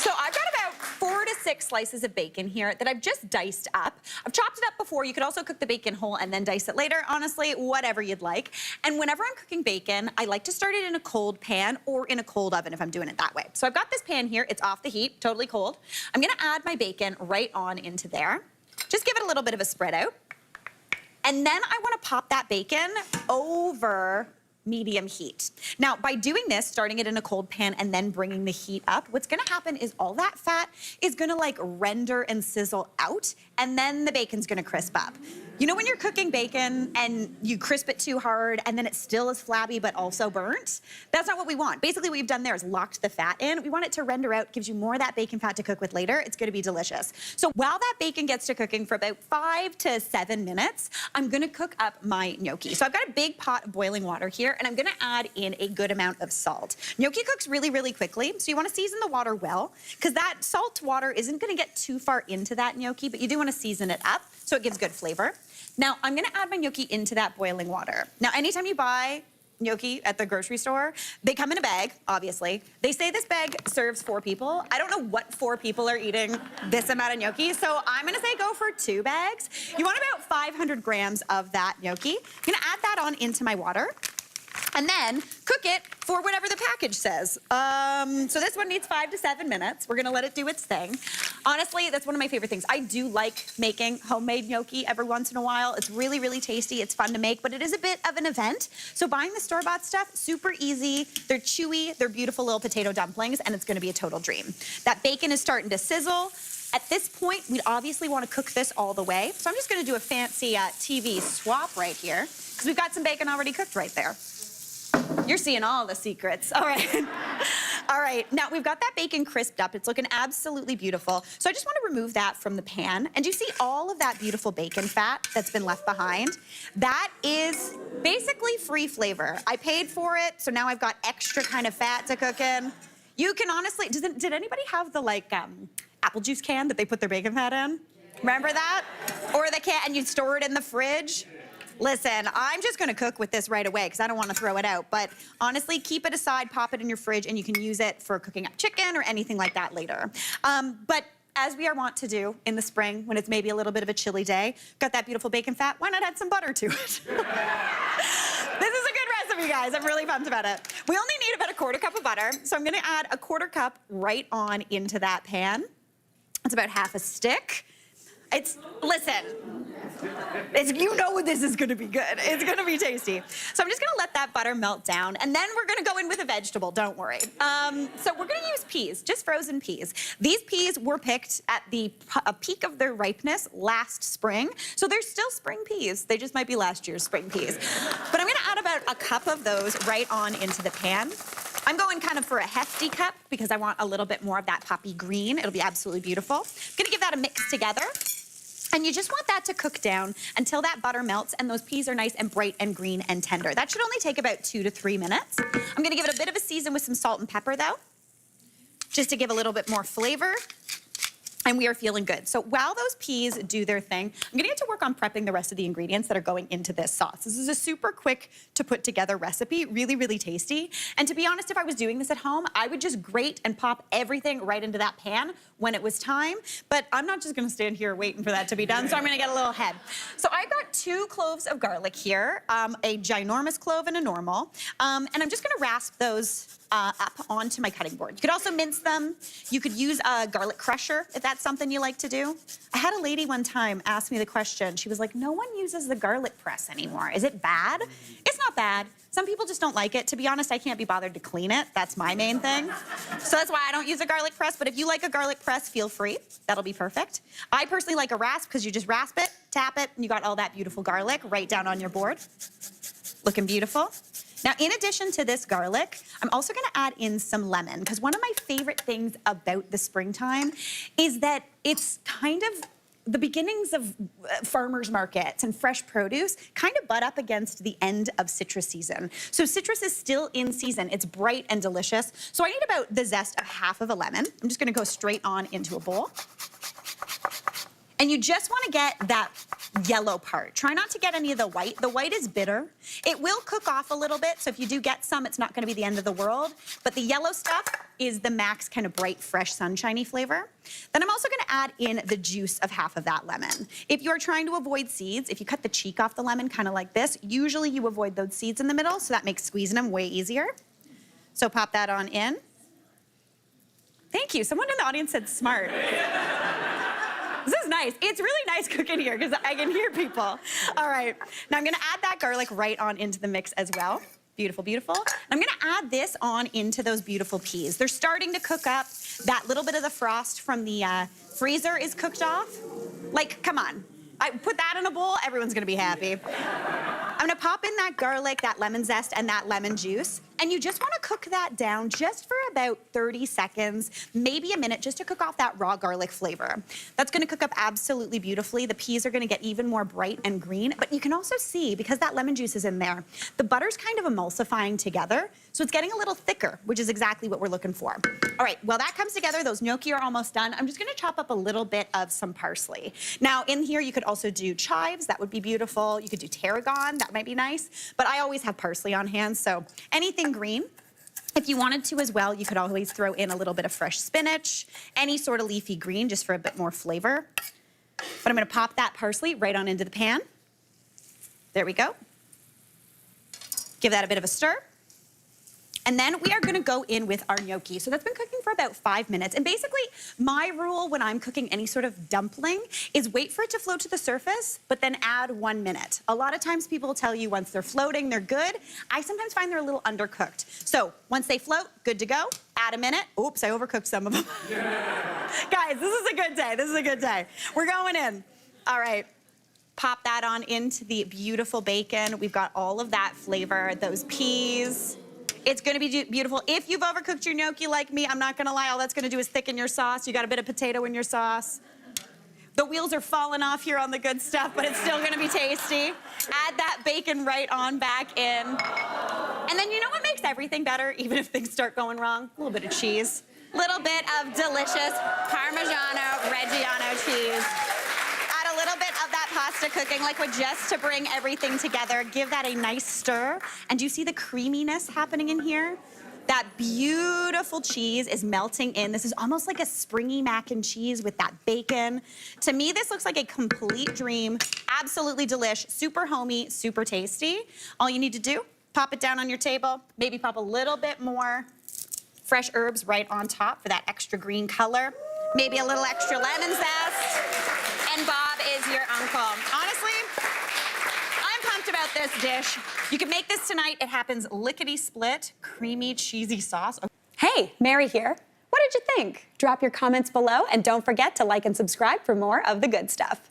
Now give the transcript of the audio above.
So I've got about 4 to 6 slices of bacon here that I've just diced up. I've chopped it up before. You could also cook the bacon whole and then dice it later. Honestly, whatever you'd like. And whenever I'm cooking bacon, I like to start it in a cold pan or in a cold oven if I'm doing it that way. So I've got this pan here. It's off the heat, totally cold. I'm gonna add my bacon right on into there. Just give it a little bit of a spread out. And then I wanna pop that bacon over medium heat. Now, by doing this, starting it in a cold pan and then bringing the heat up, what's gonna happen is all that fat is gonna like render and sizzle out, and then the bacon's gonna crisp up. You know when you're cooking bacon and you crisp it too hard and then it still is flabby but also burnt? That's not what we want. Basically what we've done there is locked the fat in. We want it to render out, gives you more of that bacon fat to cook with later. It's gonna be delicious. So while that bacon gets to cooking for about 5 to 7 minutes, I'm gonna cook up my gnocchi. So I've got a big pot of boiling water here and I'm gonna add in a good amount of salt. Gnocchi cooks really, really quickly, so you wanna season the water well, because that salt water isn't gonna get too far into that gnocchi, but you do wanna season it up so it gives good flavor. Now, I'm gonna add my gnocchi into that boiling water. Now, anytime you buy gnocchi at the grocery store, they come in a bag, obviously. They say this bag serves 4 people. I don't know what 4 people are eating this amount of gnocchi, so I'm gonna say go for 2 bags. You want about 500 grams of that gnocchi. I'm gonna add that on into my water, and then cook it for whatever the package says. So this one needs 5 to 7 minutes. We're gonna let it do its thing. Honestly, that's one of my favorite things. I do like making homemade gnocchi every once in a while. It's really, really tasty. It's fun to make, but it is a bit of an event. So buying the store-bought stuff, super easy. They're chewy, they're beautiful little potato dumplings, and it's gonna be a total dream. That bacon is starting to sizzle. At this point, we'd obviously wanna cook this all the way. So I'm just gonna do a fancy TV swap right here, because we've got some bacon already cooked right there. You're seeing all the secrets. All right. All right, now we've got that bacon crisped up. It's looking absolutely beautiful. So I just want to remove that from the pan. And you see all of that beautiful bacon fat that's been left behind? That is basically free flavor. I paid for it, so now I've got extra kind of fat to cook in. You can honestly, did anybody have the like apple juice can that they put their bacon fat in? Remember that? Or the can, and you store it in the fridge? Listen, I'm just gonna cook with this right away because I don't wanna throw it out, but honestly, keep it aside, pop it in your fridge, and you can use it for cooking up chicken or anything like that later. But as we are wont to do in the spring, when it's maybe a little bit of a chilly day, got that beautiful bacon fat, why not add some butter to it? This is a good recipe, guys. I'm really pumped about it. We only need about a 1/4 cup of butter, so I'm gonna add a 1/4 cup right on into that pan. It's about half a stick. Listen, you know this is gonna be good. It's gonna be tasty. So I'm just gonna let that butter melt down, and then we're gonna go in with a vegetable, don't worry. So we're gonna use peas, just frozen peas. These peas were picked at the peak of their ripeness last spring, so they're still spring peas. They just might be last year's spring peas. But I'm gonna add about a cup of those right on into the pan. I'm going kind of for a hefty cup because I want a little bit more of that poppy green. It'll be absolutely beautiful. I'm gonna give that a mix together. And you just want that to cook down until that butter melts and those peas are nice and bright and green and tender. That should only take about 2 to 3 minutes. I'm gonna give it a bit of a season with some salt and pepper though, just to give a little bit more flavor. And we are feeling good. So while those peas do their thing, I'm gonna get to work on prepping the rest of the ingredients that are going into this sauce. This is a super quick to put together recipe, really, really tasty. And to be honest, if I was doing this at home, I would just grate and pop everything right into that pan when it was time. But I'm not just gonna stand here waiting for that to be done, so I'm gonna get a little ahead. So I've got 2 cloves of garlic here, a ginormous clove and a normal. And I'm just gonna rasp those up onto my cutting board. You could also mince them. You could use a garlic crusher if that's something you like to do. I had a lady one time ask me the question. She was like, no one uses the garlic press anymore. Is it bad? It's not bad. Some people just don't like it. To be honest, I can't be bothered to clean it. That's my main thing. So that's why I don't use a garlic press, but if you like a garlic press, feel free. That'll be perfect. I personally like a rasp because you just rasp it, tap it, and you got all that beautiful garlic right down on your board. Looking beautiful. Now, in addition to this garlic, I'm also gonna add in some lemon, because one of my favorite things about the springtime is that it's kind of the beginnings of farmers markets and fresh produce kind of butt up against the end of citrus season. So citrus is still in season. It's bright and delicious. So I need about the zest of half of a lemon. I'm just gonna go straight on into a bowl. And you just wanna get that yellow part. Try not to get any of the white. The white is bitter. It will cook off a little bit, so if you do get some, it's not gonna be the end of the world. But the yellow stuff is the max kind of bright, fresh, sunshiny flavor. Then I'm also gonna add in the juice of half of that lemon. If you're trying to avoid seeds, if you cut the cheek off the lemon kind of like this, usually you avoid those seeds in the middle, so that makes squeezing them way easier. So pop that on in. Thank you. Someone in the audience said smart. This is nice. It's really nice cooking here because I can hear people. All right. Now I'm going to add that garlic right on into the mix as well. Beautiful, beautiful. I'm going to add this on into those beautiful peas. They're starting to cook up. That little bit of the frost from the freezer is cooked off. Like, come on. I put that in a bowl, everyone's going to be happy. I'm gonna pop in that garlic, that lemon zest, and that lemon juice. And you just wanna cook that down just for about 30 seconds, maybe a minute, just to cook off that raw garlic flavor. That's gonna cook up absolutely beautifully. The peas are gonna get even more bright and green, but you can also see, because that lemon juice is in there, the butter's kind of emulsifying together, so it's getting a little thicker, which is exactly what we're looking for. All right, while that comes together, those gnocchi are almost done. I'm just gonna chop up a little bit of some parsley. Now, in here, you could also do chives, that would be beautiful. You could do tarragon, that might be nice, but I always have parsley on hand, so anything green. If you wanted to as well, you could always throw in a little bit of fresh spinach, any sort of leafy green, just for a bit more flavor. But I'm gonna pop that parsley right on into the pan. There we go. Give that a bit of a stir. And then we are gonna go in with our gnocchi. So that's been cooking for about 5 minutes. And basically, my rule when I'm cooking any sort of dumpling is wait for it to float to the surface, but then add 1 minute. A lot of times people will tell you once they're floating, they're good. I sometimes find they're a little undercooked. So once they float, good to go. Add a minute. Oops, I overcooked some of them. Guys, this is a good day. This is a good day. We're going in. All right. Pop that on into the beautiful bacon. We've got all of that flavor, those peas. It's gonna be beautiful. If you've overcooked your gnocchi like me, I'm not gonna lie, all that's gonna do is thicken your sauce. You got a bit of potato in your sauce. The wheels are falling off here on the good stuff, but it's still gonna be tasty. Add that bacon right on back in. And then you know what makes everything better, even if things start going wrong? A little bit of cheese. Little bit of delicious Parmigiano Reggiano cheese. A little bit of that pasta cooking liquid just to bring everything together. Give that a nice stir. And do you see the creaminess happening in here? That beautiful cheese is melting in. This is almost like a springy mac and cheese with that bacon. To me, this looks like a complete dream. Absolutely delish, super homey, super tasty. All you need to do, pop it down on your table, maybe pop a little bit more fresh herbs right on top for that extra green color. Maybe a little extra lemon zest. And Bob is your uncle. Honestly, I'm pumped about this dish. You can make this tonight. It happens lickety-split, creamy, cheesy sauce. Hey, Mary here. What did you think? Drop your comments below and don't forget to like and subscribe for more of the good stuff.